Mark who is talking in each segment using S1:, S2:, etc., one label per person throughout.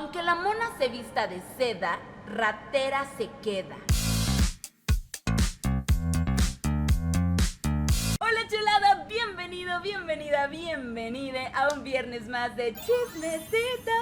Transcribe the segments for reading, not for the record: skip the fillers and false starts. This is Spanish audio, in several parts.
S1: Aunque la mona se vista de seda, ratera se queda. Hola chulada, bienvenida a un viernes más de Chismecitos.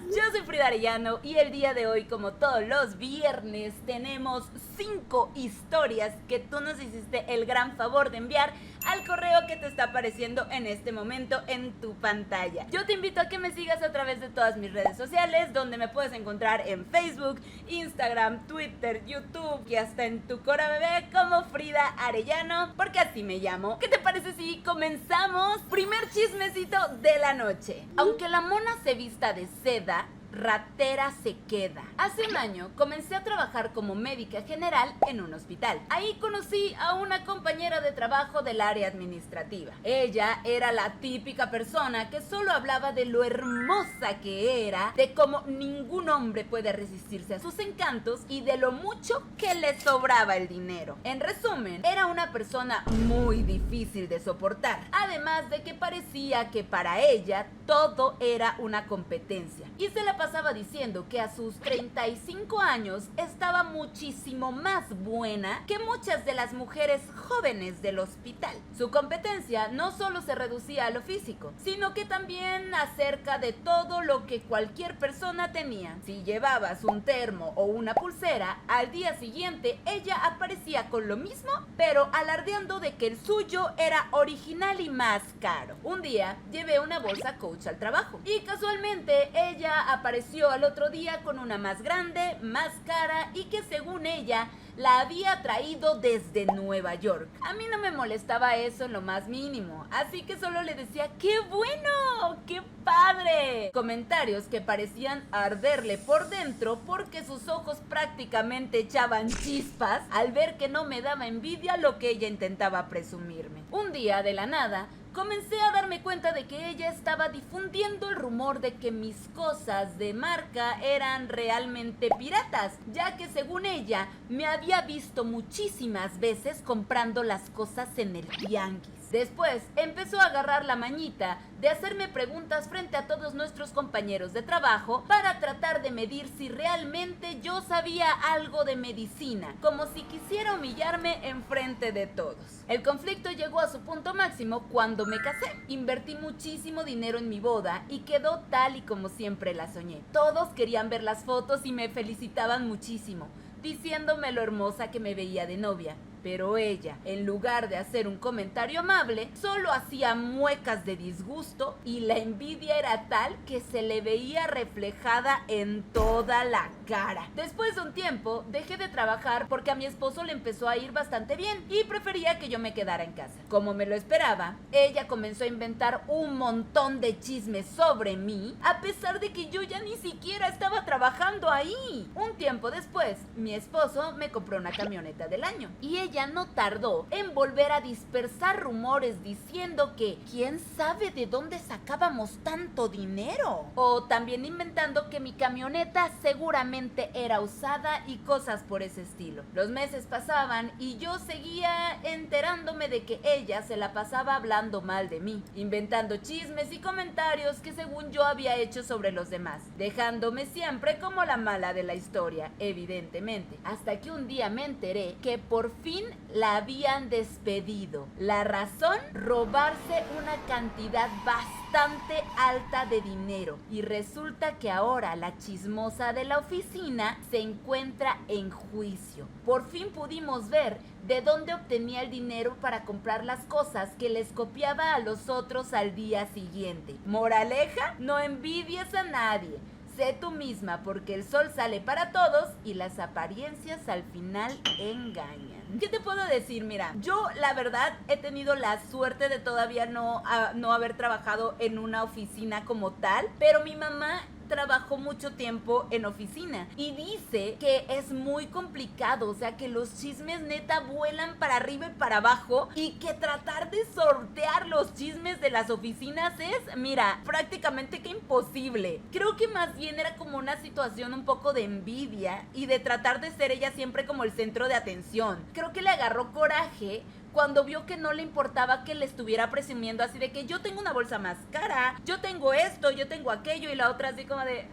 S1: Yo soy Frida Arellano y el día de hoy, como todos los viernes, tenemos 5 historias que tú nos hiciste el gran favor de enviar al correo que te está apareciendo en este momento en tu pantalla. Yo te invito a que me sigas a través de todas mis redes sociales, donde me puedes encontrar en Facebook, Instagram, Twitter, YouTube y hasta en tu Cora Bebé como Frida Arellano, porque así me llamo. ¿Qué te parece si comenzamos? Primer chismecito de la noche. Aunque la mona se vista de seda, ratera se queda. Hace un año comencé a trabajar como médica general en un hospital. Ahí conocí a una compañera de trabajo del área administrativa. Ella era la típica persona que solo hablaba de lo hermosa que era, de cómo ningún hombre puede resistirse a sus encantos y de lo mucho que le sobraba el dinero. En resumen, era una persona muy difícil de soportar. Además de que parecía que para ella todo era una competencia. Y se la pasaba diciendo que a sus 35 años estaba muchísimo más buena que muchas de las mujeres jóvenes del hospital. Su competencia no solo se reducía a lo físico, sino que también acerca de todo lo que cualquier persona tenía. Si llevabas un termo o una pulsera, al día siguiente ella aparecía con lo mismo, pero alardeando de que el suyo era original y más caro. Un día llevé una bolsa Coach al trabajo y casualmente ella apareció al otro día con una más grande, más cara y que según ella la había traído desde Nueva York. A mí no me molestaba eso en lo más mínimo, así que solo le decía ¡qué bueno! ¡Qué padre! Comentarios que parecían arderle por dentro porque sus ojos prácticamente echaban chispas al ver que no me daba envidia lo que ella intentaba presumirme. Un día de la nada comencé a darme cuenta de que ella estaba difundiendo el rumor de que mis cosas de marca eran realmente piratas, ya que según ella me había visto muchísimas veces comprando las cosas en el tianguis. Después empezó a agarrar la mañita de hacerme preguntas frente a todos nuestros compañeros de trabajo para tratar de medir si realmente yo sabía algo de medicina, como si quisiera humillarme enfrente de todos. El conflicto llegó a su punto máximo cuando me casé. Invertí muchísimo dinero en mi boda y quedó tal y como siempre la soñé. Todos querían ver las fotos y me felicitaban muchísimo, diciéndome lo hermosa que me veía de novia. Pero ella, en lugar de hacer un comentario amable, solo hacía muecas de disgusto y la envidia era tal que se le veía reflejada en toda la cara. Después de un tiempo, dejé de trabajar porque a mi esposo le empezó a ir bastante bien y prefería que yo me quedara en casa. Como me lo esperaba, ella comenzó a inventar un montón de chismes sobre mí, a pesar de que yo ya ni siquiera estaba trabajando ahí. Un tiempo después, mi esposo me compró una camioneta del año y ella no tardó en volver a dispersar rumores diciendo que quién sabe de dónde sacábamos tanto dinero, o también inventando que mi camioneta seguramente era usada y cosas por ese estilo. Los meses pasaban y yo seguía enterándome de que ella se la pasaba hablando mal de mí, inventando chismes y comentarios que según yo había hecho sobre los demás, dejándome siempre como la mala de la historia, evidentemente, hasta que un día me enteré que por fin la habían despedido. La razón, robarse una cantidad bastante alta de dinero. Y resulta que ahora la chismosa de la oficina se encuentra en juicio. Por fin pudimos ver de dónde obtenía el dinero para comprar las cosas que les copiaba a los otros al día siguiente. Moraleja, no envidies a nadie. Sé tú misma porque el sol sale para todos y las apariencias al final engañan. ¿Qué te puedo decir? Mira, yo la verdad he tenido la suerte de todavía no haber trabajado en una oficina como tal, pero mi mamá trabajó mucho tiempo en oficina y dice que es muy complicado, o sea que los chismes neta vuelan para arriba y para abajo y que tratar de sortear los chismes de las oficinas es, mira, prácticamente que imposible. Creo que más bien era como una situación un poco de envidia y de tratar de ser ella siempre como el centro de atención. Creo que le agarró coraje cuando vio que no le importaba que le estuviera presumiendo así de que yo tengo una bolsa más cara, yo tengo esto, yo tengo aquello, y la otra así como de,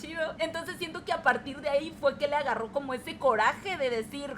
S1: chido, Entonces siento que a partir de ahí fue que le agarró como ese coraje de decir,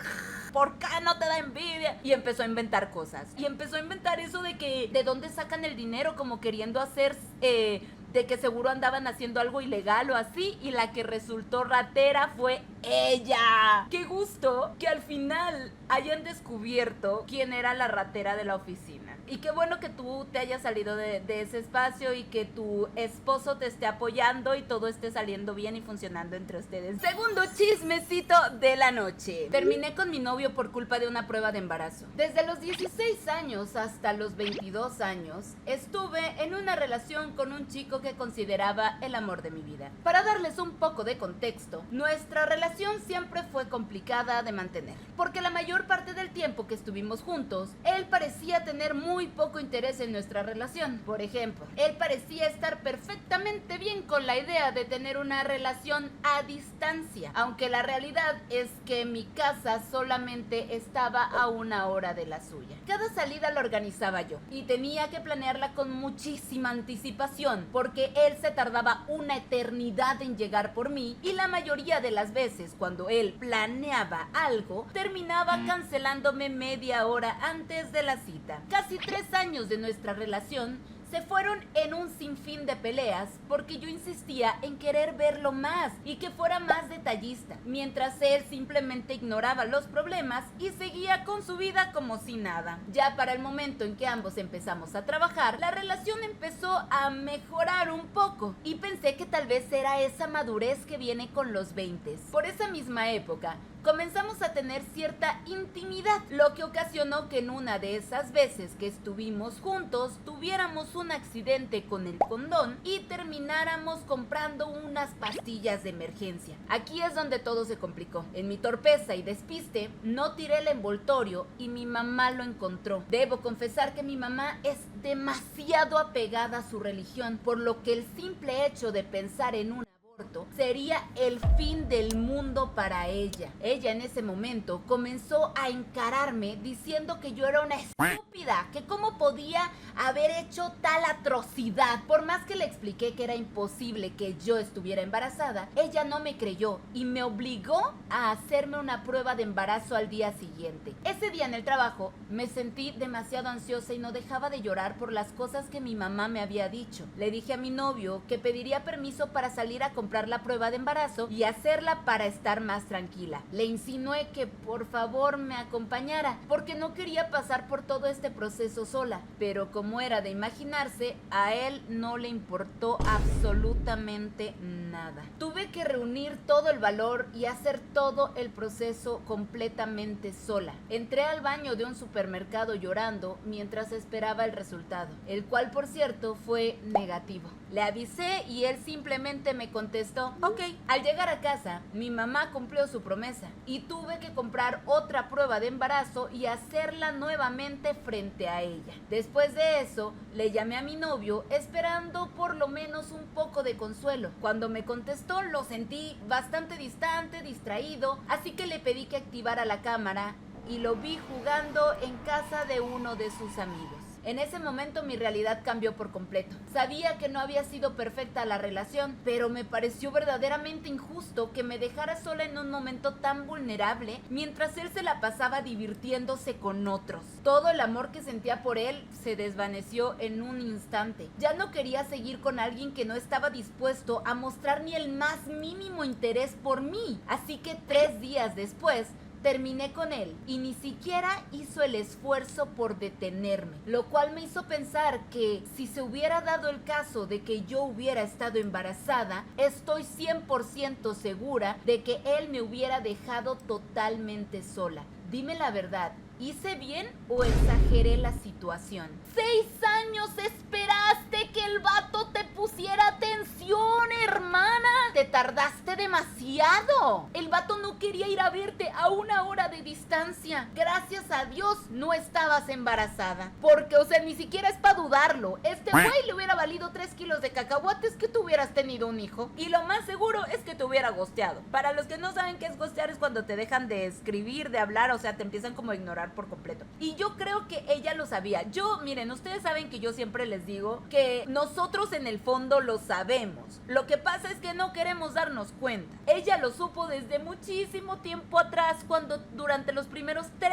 S1: ¿por qué no te da envidia? Y empezó a inventar cosas. Y empezó a inventar eso de que de dónde sacan el dinero, como queriendo hacer de que seguro andaban haciendo algo ilegal o así, y la que resultó ratera fue ella. Qué gusto que al final hayan descubierto quién era la ratera de la oficina. Y qué bueno que tú te hayas salido de ese espacio y que tu esposo te esté apoyando y todo esté saliendo bien y funcionando entre ustedes. Segundo chismecito de la noche. Terminé con mi novio por culpa de una prueba de embarazo. Desde los 16 años hasta los 22 años estuve en una relación con un chico que consideraba el amor de mi vida. Para darles un poco de contexto, nuestra relación siempre fue complicada de mantener, porque la mayor parte del tiempo que estuvimos juntos, él parecía tener muy poco interés en nuestra relación. Por ejemplo, él parecía estar perfectamente bien con la idea de tener una relación a distancia, aunque la realidad es que mi casa solamente estaba a 1 hora de la suya. Cada salida la organizaba yo y tenía que planearla con muchísima anticipación, porque él se tardaba una eternidad en llegar por mí, y la mayoría de las veces cuando él planeaba algo, terminaba cancelándome media hora antes de la cita. Casi 3 años de nuestra relación se fueron en un sinfín de peleas porque yo insistía en querer verlo más y que fuera más detallista, mientras él simplemente ignoraba los problemas y seguía con su vida como si nada. Ya para el momento en que ambos empezamos a trabajar, la relación empezó a mejorar un poco y pensé que tal vez era esa madurez que viene con los 20. Por esa misma época, comenzamos a tener cierta intimidad, lo que ocasionó que en una de esas veces que estuvimos juntos tuviéramos un accidente con el condón y termináramos comprando unas pastillas de emergencia. Aquí es donde todo se complicó. En mi torpeza y despiste no tiré el envoltorio y mi mamá lo encontró. Debo confesar que mi mamá es demasiado apegada a su religión, por lo que el simple hecho de pensar en un sería el fin del mundo para ella. Ella en ese momento comenzó a encararme diciendo que yo era una estúpida, que cómo podía haber hecho tal atrocidad. Por más que le expliqué que era imposible que yo estuviera embarazada, ella no me creyó y me obligó a hacerme una prueba de embarazo al día siguiente. Ese día en el trabajo me sentí demasiado ansiosa y no dejaba de llorar por las cosas que mi mamá me había dicho. Le dije a mi novio que pediría permiso para salir a comprar la prueba de embarazo y hacerla para estar más tranquila. Le insinué que por favor me acompañara porque no quería pasar por todo este proceso sola, pero como era de imaginarse, a él no le importó absolutamente nada. Tuve que reunir todo el valor y hacer todo el proceso completamente sola. Entré al baño de un supermercado llorando mientras esperaba el resultado, el cual por cierto fue negativo. Le avisé y él simplemente me contestó, ok. Al llegar a casa, mi mamá cumplió su promesa y tuve que comprar otra prueba de embarazo y hacerla nuevamente frente a ella. Después de eso, le llamé a mi novio esperando por lo menos un poco de consuelo. Cuando me contestó, lo sentí bastante distante, distraído, así que le pedí que activara la cámara y lo vi jugando en casa de uno de sus amigos. En ese momento mi realidad cambió por completo. Sabía que no había sido perfecta la relación, pero me pareció verdaderamente injusto que me dejara sola en un momento tan vulnerable mientras él se la pasaba divirtiéndose con otros. Todo el amor que sentía por él se desvaneció en un instante. Ya no quería seguir con alguien que no estaba dispuesto a mostrar ni el más mínimo interés por mí. Así que 3 días después, terminé con él y ni siquiera hizo el esfuerzo por detenerme, lo cual me hizo pensar que si se hubiera dado el caso de que yo hubiera estado embarazada, estoy 100% segura de que él me hubiera dejado totalmente sola. Dime la verdad, ¿hice bien o exageré la situación? 6 años esperaste que el vato te pusiera atención, hermana. Te tardaste demasiado. El vato no quería ir a verte a 1 hora de distancia. Gracias a Dios no estabas embarazada. Porque, o sea, ni siquiera es para dudarlo. Este güey le hubiera valido 3 kilos de cacahuates que tú hubieras tenido un hijo. Y lo más seguro es que te hubiera hubiera gosteado. Para los que no saben qué es gostear, es cuando te dejan de escribir, de hablar, o sea, te empiezan como a ignorar por completo. Y yo creo que ella lo sabía. Yo, miren, ustedes saben que yo siempre les digo que nosotros en el fondo lo sabemos. Lo que pasa es que no queremos darnos cuenta. Ella lo supo desde muchísimo tiempo atrás, cuando durante los primeros 3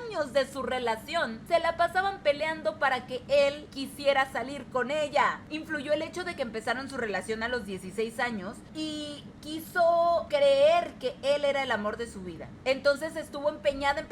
S1: años de su relación se la pasaban peleando para que él quisiera salir con ella. Influyó el hecho de que empezaron su relación a los 16 años y quiso creer que él era el amor de su vida. Entonces estuvo empeñada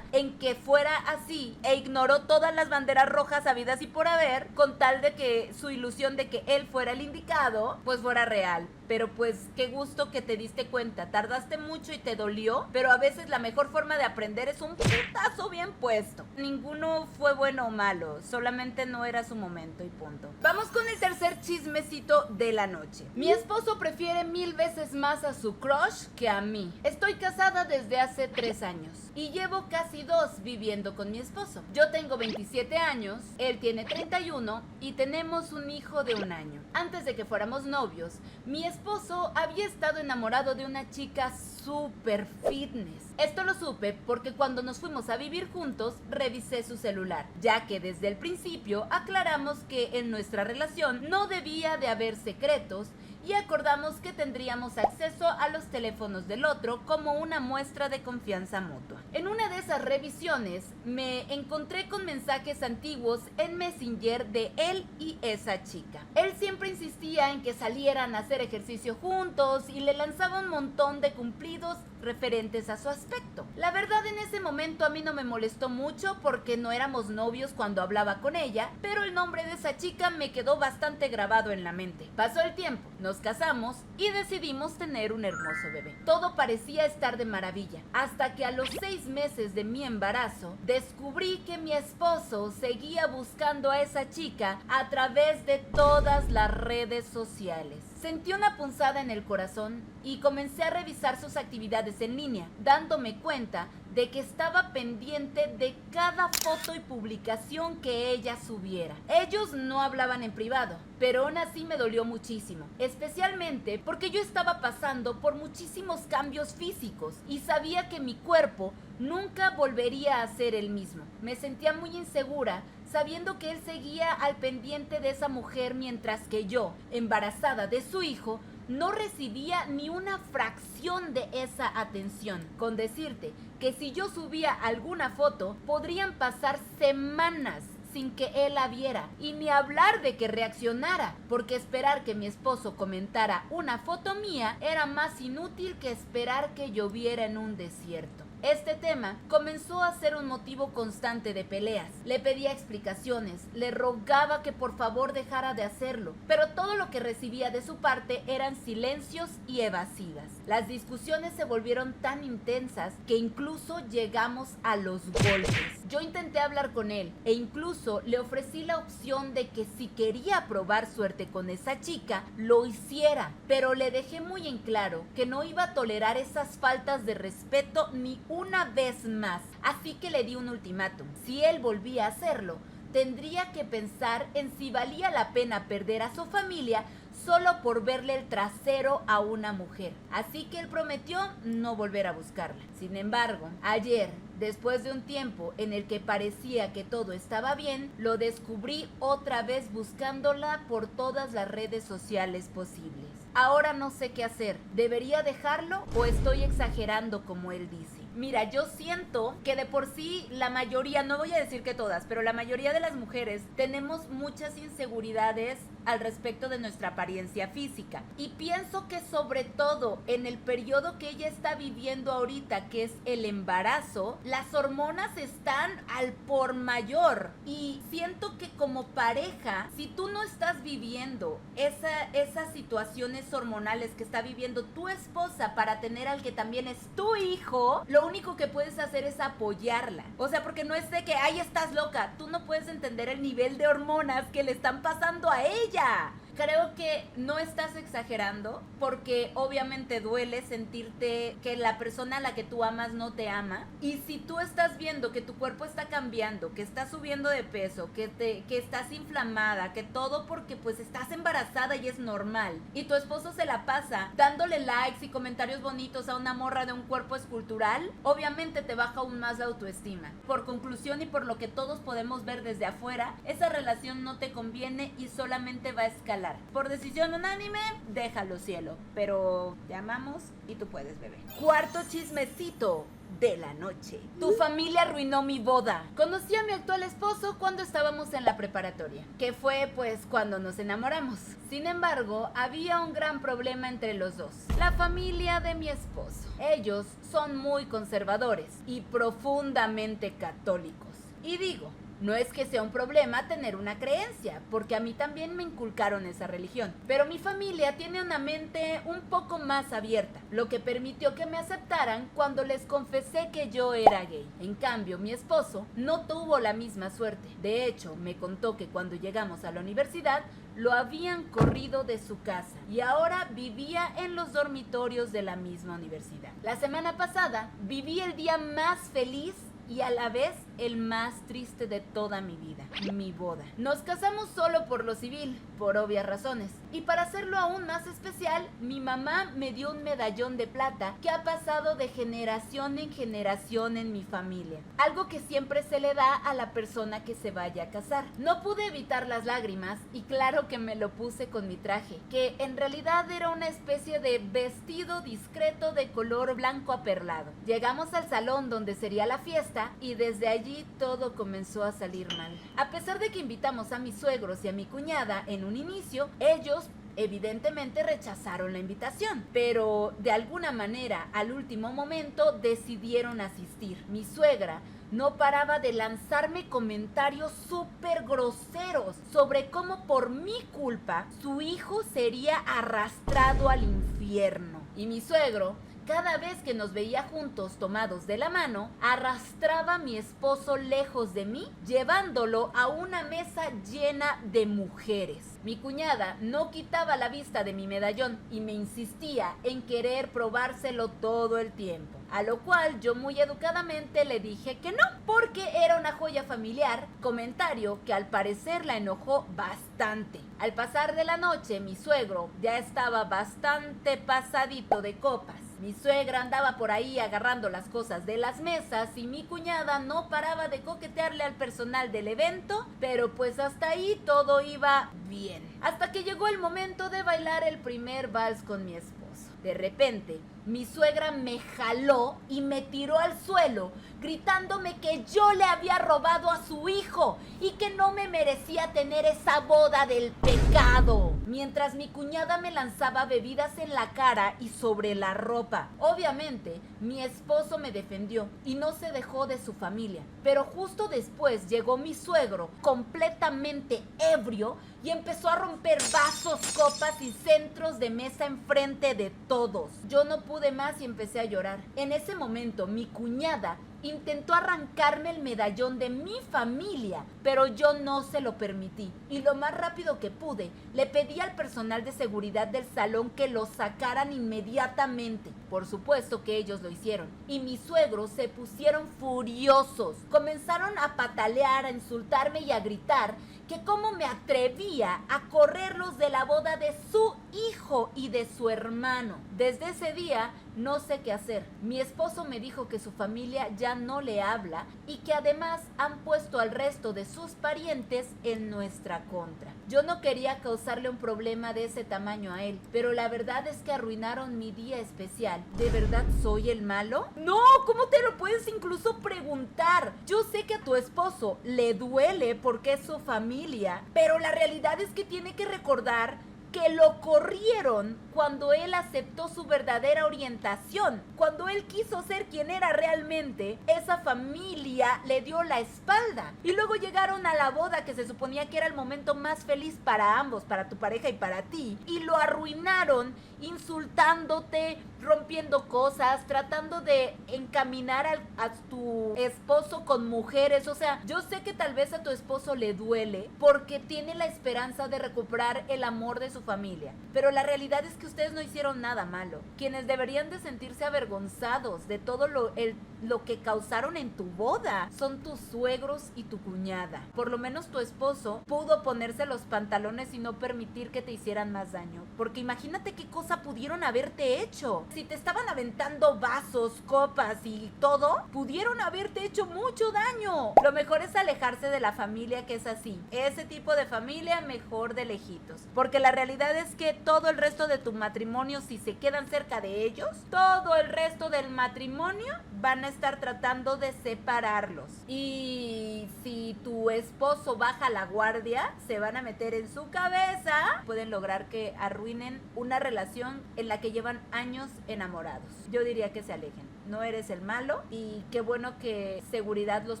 S1: en que fuera así e ignoró todas las banderas rojas habidas y por haber, con tal de que su ilusión de que él fuera el indicado pues fuera real. Pero pues qué gusto que te diste cuenta. Tardaste mucho y te dolió, pero a veces la mejor forma de aprender es un putazo bien puesto. Ninguno fue bueno o malo, solamente no era su momento y punto. Vamos con el tercer chismecito de la noche. Mi esposo prefiere 1000 veces más a su crush que a mí. Estoy casada desde hace 3 años y llevo casi 2 viviendo con mi esposo. Yo tengo 27 años, él tiene 31 y tenemos un hijo de 1 año. Antes de que fuéramos novios, mi esposo había estado enamorado de una chica super fitness. Esto lo supe porque cuando nos fuimos a vivir juntos, revisé su celular, ya que desde el principio aclaramos que en nuestra relación no debía de haber secretos y acordamos que tendríamos acceso a los teléfonos del otro como una muestra de confianza mutua. En una de esas revisiones me encontré con mensajes antiguos en Messenger de él y esa chica. Él siempre insistía en que salieran a hacer ejercicio juntos y le lanzaba un montón de cumplidos referentes a su aspecto. La verdad, en ese momento a mí no me molestó mucho porque no éramos novios cuando hablaba con ella, pero el nombre de esa chica me quedó bastante grabado en la mente. Pasó el tiempo, nos casamos y decidimos tener un hermoso bebé. Todo parecía estar de maravilla, hasta que a los 6 meses de mi embarazo descubrí que mi esposo seguía buscando a esa chica a través de todas las redes sociales. Sentí una punzada en el corazón y comencé a revisar sus actividades en línea, dándome cuenta de que estaba pendiente de cada foto y publicación que ella subiera. Ellos no hablaban en privado, pero aún así me dolió muchísimo, especialmente porque yo estaba pasando por muchísimos cambios físicos y sabía que mi cuerpo nunca volvería a ser el mismo. Me sentía muy insegura sabiendo que él seguía al pendiente de esa mujer mientras que yo, embarazada de su hijo, no recibía ni una fracción de esa atención. Con decirte que si yo subía alguna foto, podrían pasar semanas sin que él la viera, y ni hablar de que reaccionara, porque esperar que mi esposo comentara una foto mía era más inútil que esperar que lloviera en un desierto. Este tema comenzó a ser un motivo constante de peleas. Le pedía explicaciones, le rogaba que por favor dejara de hacerlo, pero todo lo que recibía de su parte eran silencios y evasivas. Las discusiones se volvieron tan intensas que incluso llegamos a los golpes. Yo intenté hablar con él e incluso le ofrecí la opción de que si quería probar suerte con esa chica, lo hiciera, pero le dejé muy en claro que no iba a tolerar esas faltas de respeto ni una vez más, así que le di un ultimátum. Si él volvía a hacerlo, tendría que pensar en si valía la pena perder a su familia solo por verle el trasero a una mujer. Así que él prometió no volver a buscarla. Sin embargo, ayer, después de un tiempo en el que parecía que todo estaba bien, lo descubrí otra vez buscándola por todas las redes sociales posibles. Ahora no sé qué hacer. ¿Debería dejarlo o estoy exagerando como él dice? Mira, yo siento que de por sí la mayoría, no voy a decir que todas, pero la mayoría de las mujeres tenemos muchas inseguridades al respecto de nuestra apariencia física. Y pienso que sobre todo en el periodo que ella está viviendo ahorita, que es el embarazo, las hormonas están al por mayor. Y siento que como pareja, si tú no estás viviendo esas situaciones hormonales que está viviendo tu esposa para tener al que también es tu hijo, lo único que puedes hacer es apoyarla. O sea, porque no es de que, ay, estás loca. Tú no puedes entender el nivel de hormonas que le están pasando a ella. Creo que no estás exagerando, porque obviamente duele sentirte que la persona a la que tú amas no te ama. Y si tú estás viendo que tu cuerpo está cambiando, que estás subiendo de peso, que estás inflamada, que todo porque pues estás embarazada y es normal, y tu esposo se la pasa dándole likes y comentarios bonitos a una morra de un cuerpo escultural, obviamente te baja aún más la autoestima. Por conclusión y por lo que todos podemos ver desde afuera, esa relación no te conviene y solamente va a escalar. Por decisión unánime, déjalo, cielo, pero te amamos y tú puedes, bebé. Cuarto chismecito de la noche. Tu familia arruinó mi boda. Conocí a mi actual esposo cuando estábamos en la preparatoria, que fue pues cuando nos enamoramos. Sin embargo, había un gran problema entre los dos: la familia de mi esposo. Ellos son muy conservadores y profundamente católicos. Y digo, no es que sea un problema tener una creencia, porque a mí también me inculcaron esa religión. Pero mi familia tiene una mente un poco más abierta, lo que permitió que me aceptaran cuando les confesé que yo era gay. En cambio, mi esposo no tuvo la misma suerte. De hecho, me contó que cuando llegamos a la universidad, lo habían corrido de su casa y ahora vivía en los dormitorios de la misma universidad. La semana pasada viví el día más feliz y a la vez el más triste de toda mi vida: mi boda. Nos casamos solo por lo civil, por obvias razones. Y para hacerlo aún más especial, mi mamá me dio un medallón de plata que ha pasado de generación en generación en mi familia. Algo que siempre se le da a la persona que se vaya a casar. No pude evitar las lágrimas y claro que me lo puse con mi traje, que en realidad era una especie de vestido discreto de color blanco aperlado. Llegamos al salón donde sería la fiesta y desde allí todo comenzó a salir mal. A pesar de que invitamos a mis suegros y a mi cuñada en un inicio, ellos evidentemente rechazaron la invitación, pero de alguna manera al último momento decidieron asistir. Mi suegra no paraba de lanzarme comentarios súper groseros sobre cómo por mi culpa su hijo sería arrastrado al infierno. Y mi suegro, cada vez que nos veía juntos tomados de la mano, arrastraba a mi esposo lejos de mí, llevándolo a una mesa llena de mujeres. Mi cuñada no quitaba la vista de mi medallón y me insistía en querer probárselo todo el tiempo. A lo cual yo muy educadamente le dije que no, porque era una joya familiar, comentario que al parecer la enojó bastante. Al pasar de la noche, mi suegro ya estaba bastante pasadito de copas. Mi suegra andaba por ahí agarrando las cosas de las mesas y mi cuñada no paraba de coquetearle al personal del evento, pero pues hasta ahí todo iba bien. Hasta que llegó el momento de bailar el primer vals con mi esposo. De repente, mi suegra me jaló y me tiró al suelo, gritándome que yo le había robado a su hijo y que no me merecía tener esa boda del pecado, mientras mi cuñada me lanzaba bebidas en la cara y sobre la ropa. Obviamente, mi esposo me defendió y no se dejó de su familia, pero justo después llegó mi suegro completamente ebrio y empezó a romper vasos, copas y centros de mesa enfrente de todos. Yo no pude más y empecé a llorar. En ese momento, mi cuñada intentó arrancarme el medallón de mi familia, pero yo no se lo permití. Y lo más rápido que pude, le pedí al personal de seguridad del salón que lo sacaran inmediatamente. Por supuesto que ellos lo hicieron. Y mis suegros se pusieron furiosos. Comenzaron a patalear, a insultarme y a gritar que cómo me atrevía a correrlos de la boda de su hijo y de su hermano. Desde ese día no sé qué hacer. Mi esposo me dijo que su familia ya no le habla y que además han puesto al resto de sus parientes en nuestra contra. Yo no quería causarle un problema de ese tamaño a él, pero la verdad es que arruinaron mi día especial. ¿De verdad soy el malo? No, ¿cómo te lo puedes incluso preguntar? Yo sé que a tu esposo le duele porque es su familia, pero la realidad es que tiene que recordar que lo corrieron cuando él aceptó su verdadera orientación. Cuando él quiso ser quien era realmente, esa familia le dio la espalda. Y luego llegaron a la boda, que se suponía que era el momento más feliz para ambos, para tu pareja y para ti, y lo arruinaron insultándote, rompiendo cosas, tratando de encaminar a tu esposo con mujeres. O sea, yo sé que tal vez a tu esposo le duele porque tiene la esperanza de recuperar el amor de su familia, pero la realidad es que ustedes no hicieron nada malo. Quienes deberían de sentirse avergonzados de todo lo que causaron en tu boda son tus suegros y tu cuñada. Por lo menos tu esposo pudo ponerse los pantalones y no permitir que te hicieran más daño, porque imagínate qué cosa pudieron haberte hecho. Si te estaban aventando vasos, copas y todo, pudieron haberte hecho mucho daño. Lo mejor es alejarse de la familia que es así. Ese tipo de familia, mejor de lejitos, porque la realidad es que todo el resto de tu matrimonio, si se quedan cerca de ellos, todo el resto del matrimonio van a estar tratando de separarlos. Y si tu esposo baja la guardia, se van a meter en su cabeza, pueden lograr que arruinen una relación en la que llevan años enamorados. Yo diría que se alejen. No eres el malo y qué bueno que seguridad los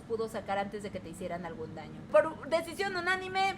S1: pudo sacar antes de que te hicieran algún daño. Por decisión unánime,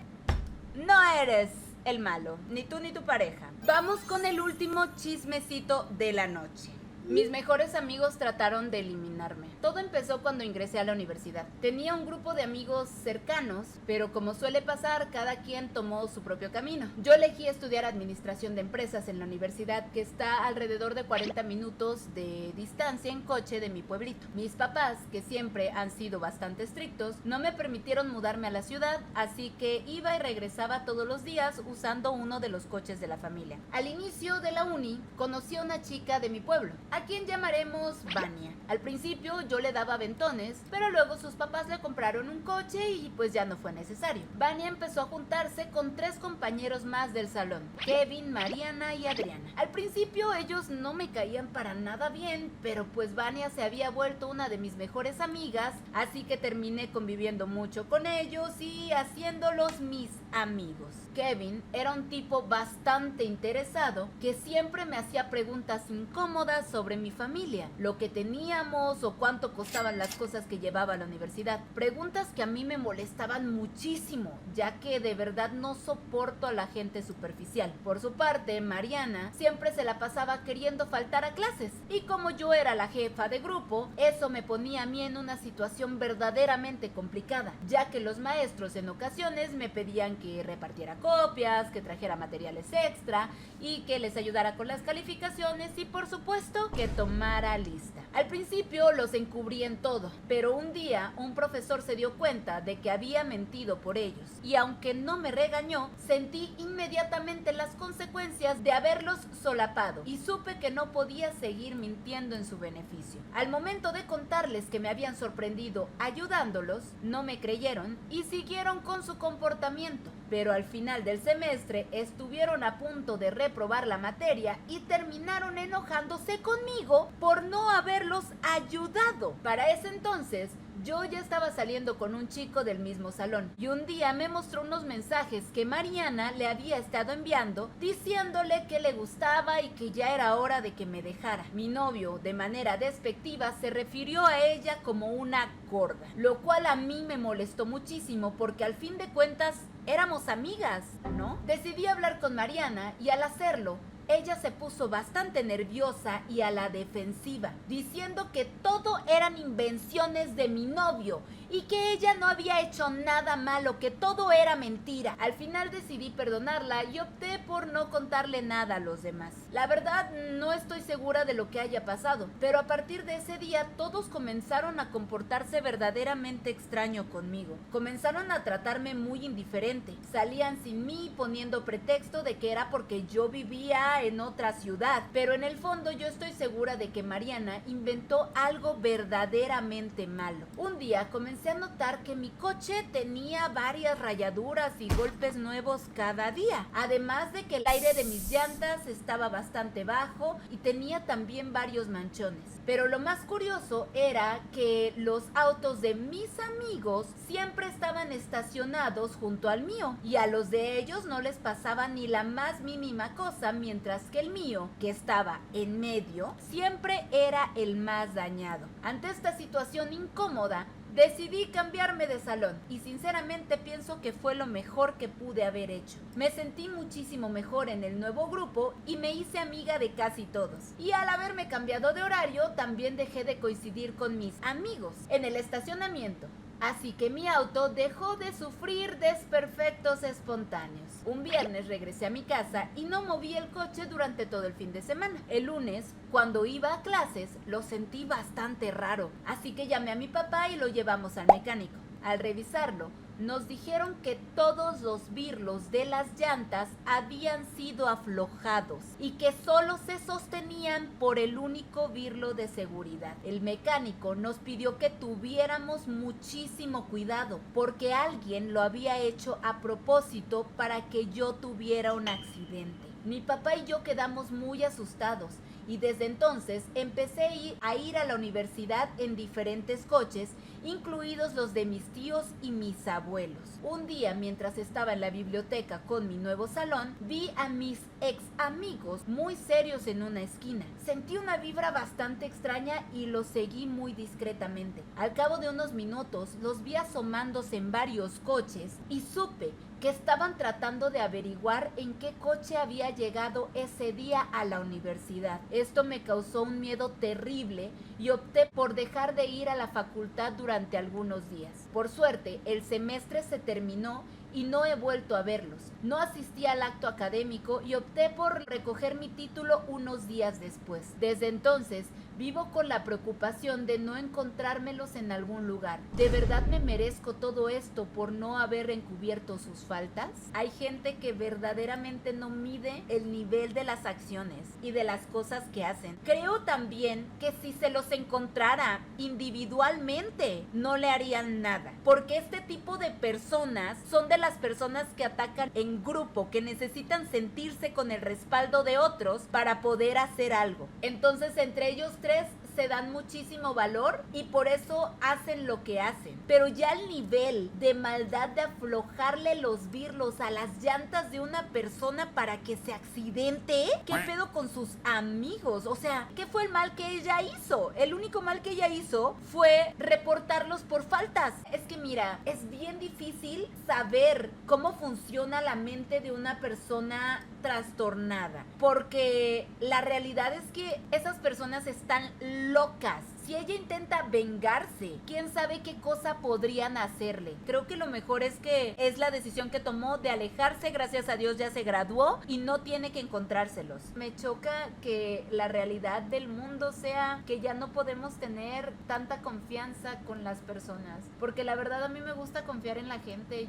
S1: no eres el malo, ni tú ni tu pareja. Vamos con el último chismecito de la noche. Mis mejores amigos trataron de eliminarme. Todo empezó cuando ingresé a la universidad. Tenía un grupo de amigos cercanos, pero como suele pasar, cada quien tomó su propio camino. Yo elegí estudiar administración de empresas en la universidad, que está alrededor de 40 minutos de distancia en coche de mi pueblito. Mis papás, que siempre han sido bastante estrictos, no me permitieron mudarme a la ciudad, así que iba y regresaba todos los días usando uno de los coches de la familia. Al inicio de la uni, conocí a una chica de mi pueblo, a quien llamaremos Vania. Al principio yo le daba aventones, pero luego sus papás le compraron un coche y pues ya no fue necesario. Vania empezó a juntarse con 3 compañeros más del salón, Kevin, Mariana y Adriana. Al principio ellos no me caían para nada bien, pero pues Vania se había vuelto una de mis mejores amigas, así que terminé conviviendo mucho con ellos y haciéndolos mis amigos. Kevin era un tipo bastante interesado que siempre me hacía preguntas incómodas sobre mi familia, lo que teníamos o cuánto costaban las cosas que llevaba a la universidad. Preguntas que a mí me molestaban muchísimo, ya que de verdad no soporto a la gente superficial. Por su parte, Mariana siempre se la pasaba queriendo faltar a clases, y como yo era la jefa de grupo, eso me ponía a mí en una situación verdaderamente complicada, ya que los maestros en ocasiones me pedían que repartiera copias, que trajera materiales extra y que les ayudara con las calificaciones y por supuesto que tomara lista. Al principio los encubrí en todo, pero un día un profesor se dio cuenta de que había mentido por ellos y aunque no me regañó, sentí inmediatamente las consecuencias de haberlos solapado y supe que no podía seguir mintiendo en su beneficio. Al momento de contarles que me habían sorprendido ayudándolos, no me creyeron y siguieron con su comportamiento, pero al final del semestre estuvieron a punto de reprobar la materia y terminaron enojándose conmigo por no haberlos ayudado. Para ese entonces, yo ya estaba saliendo con un chico del mismo salón y un día me mostró unos mensajes que Mariana le había estado enviando diciéndole que le gustaba y que ya era hora de que me dejara. Mi novio, de manera despectiva, se refirió a ella como una gorda, lo cual a mí me molestó muchísimo porque al fin de cuentas éramos amigas, ¿no? Decidí hablar con Mariana y al hacerlo, ella se puso bastante nerviosa y a la defensiva, diciendo que todo eran invenciones de mi novio y que ella no había hecho nada malo, que todo era mentira. Al final decidí perdonarla y opté por no contarle nada a los demás. La verdad, no estoy segura de lo que haya pasado, pero a partir de ese día todos comenzaron a comportarse verdaderamente extraño conmigo. Comenzaron a tratarme muy indiferente. Salían sin mí poniendo pretexto de que era porque yo vivía estaba en otra ciudad, pero en el fondo yo estoy segura de que Mariana inventó algo verdaderamente malo. Un día comencé a notar que mi coche tenía varias rayaduras y golpes nuevos cada día, además de que el aire de mis llantas estaba bastante bajo y tenía también varios manchones. Pero lo más curioso era que los autos de mis amigos siempre estaban estacionados junto al mío y a los de ellos no les pasaba ni la más mínima cosa, mientras que el mío, que estaba en medio, siempre era el más dañado. Ante esta situación incómoda, decidí cambiarme de salón y sinceramente pienso que fue lo mejor que pude haber hecho. Me sentí muchísimo mejor en el nuevo grupo y me hice amiga de casi todos. Y al haberme cambiado de horario, también dejé de coincidir con mis amigos en el estacionamiento. Así que mi auto dejó de sufrir desperfectos espontáneos. Un viernes regresé a mi casa y no moví el coche durante todo el fin de semana. El lunes, cuando iba a clases, lo sentí bastante raro, así que llamé a mi papá y lo llevamos al mecánico. Al revisarlo, nos dijeron que todos los birlos de las llantas habían sido aflojados y que solo se sostenían por el único birlo de seguridad. El mecánico nos pidió que tuviéramos muchísimo cuidado porque alguien lo había hecho a propósito para que yo tuviera un accidente. Mi papá y yo quedamos muy asustados y desde entonces empecé a ir a la universidad en diferentes coches, incluidos los de mis tíos y mis abuelos. Un día, mientras estaba en la biblioteca con mi nuevo salón, vi a mis ex amigos muy serios en una esquina. Sentí una vibra bastante extraña y los seguí muy discretamente. Al cabo de unos minutos, los vi asomándose en varios coches y supe que estaban tratando de averiguar en qué coche había llegado ese día a la universidad. Esto me causó un miedo terrible y opté por dejar de ir a la facultad durante algunos días. Por suerte, el semestre se terminó y no he vuelto a verlos. No asistí al acto académico y opté por recoger mi título unos días después. Desde entonces, vivo con la preocupación de no encontrármelos en algún lugar. ¿De verdad me merezco todo esto por no haber encubierto sus faltas? Hay gente que verdaderamente no mide el nivel de las acciones y de las cosas que hacen. Creo también que si se los encontrara individualmente, no le harían nada. Porque este tipo de personas son de las personas que atacan en grupo, que necesitan sentirse con el respaldo de otros para poder hacer algo. Entonces, entre ellos tres se dan muchísimo valor y por eso hacen lo que hacen. Pero ya el nivel de maldad de aflojarle los birlos a las llantas de una persona para que se accidente, ¿qué pedo con sus amigos? O sea, ¿qué fue el mal que ella hizo? El único mal que ella hizo fue reportarlos por faltas. Es que mira, es bien difícil saber cómo funciona la mente de una persona trastornada, porque la realidad es que esas personas están locas. Si ella intenta vengarse, quién sabe qué cosa podrían hacerle. Creo que lo mejor es la decisión que tomó de alejarse. Gracias a Dios ya se graduó y no tiene que encontrárselos. Me choca que la realidad del mundo sea que ya no podemos tener tanta confianza con las personas, porque la verdad a mí me gusta confiar en la gente.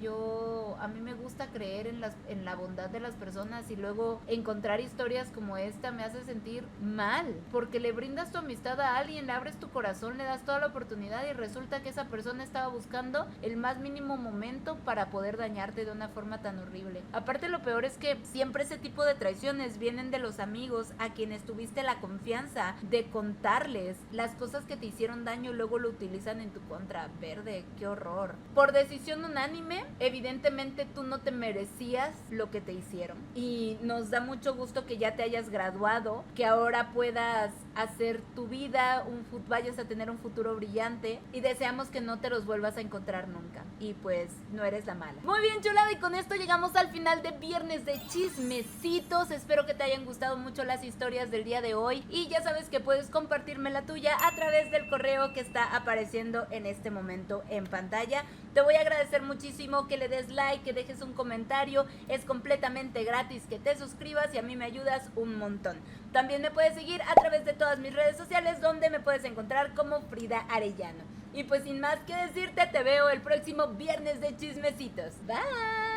S1: A mí me gusta creer en la bondad de las personas, y luego encontrar historias como esta me hace sentir mal, porque le brindas tu amistad a alguien, le abres tu corazón, le das toda la oportunidad y resulta que esa persona estaba buscando el más mínimo momento para poder dañarte de una forma tan horrible. Aparte, lo peor es que siempre ese tipo de traiciones vienen de los amigos a quienes tuviste la confianza de contarles las cosas que te hicieron daño y luego lo utilizan en tu contra. Verde, qué horror. Por decisión unánime, evidentemente tú no te merecías lo que te hicieron, y nos da mucho gusto que ya te hayas graduado, que ahora puedas hacer tu vida, vayas a tener un futuro brillante, y deseamos que no te los vuelvas a encontrar nunca, y pues no eres la mala. Muy bien, chulada, y con esto llegamos al final de Viernes de Chismecitos. Espero que te hayan gustado mucho las historias del día de hoy, y ya sabes que puedes compartirme la tuya a través del correo que está apareciendo en este momento en pantalla. Te voy a agradecer muchísimo que le des like, que dejes un comentario, es completamente gratis, que te suscribas y a mí me ayudas un montón. También me puedes seguir a través de todas mis redes sociales, donde me puedes encontrar como Frida Arellano. Y pues sin más que decirte, te veo el próximo Viernes de Chismecitos. Bye.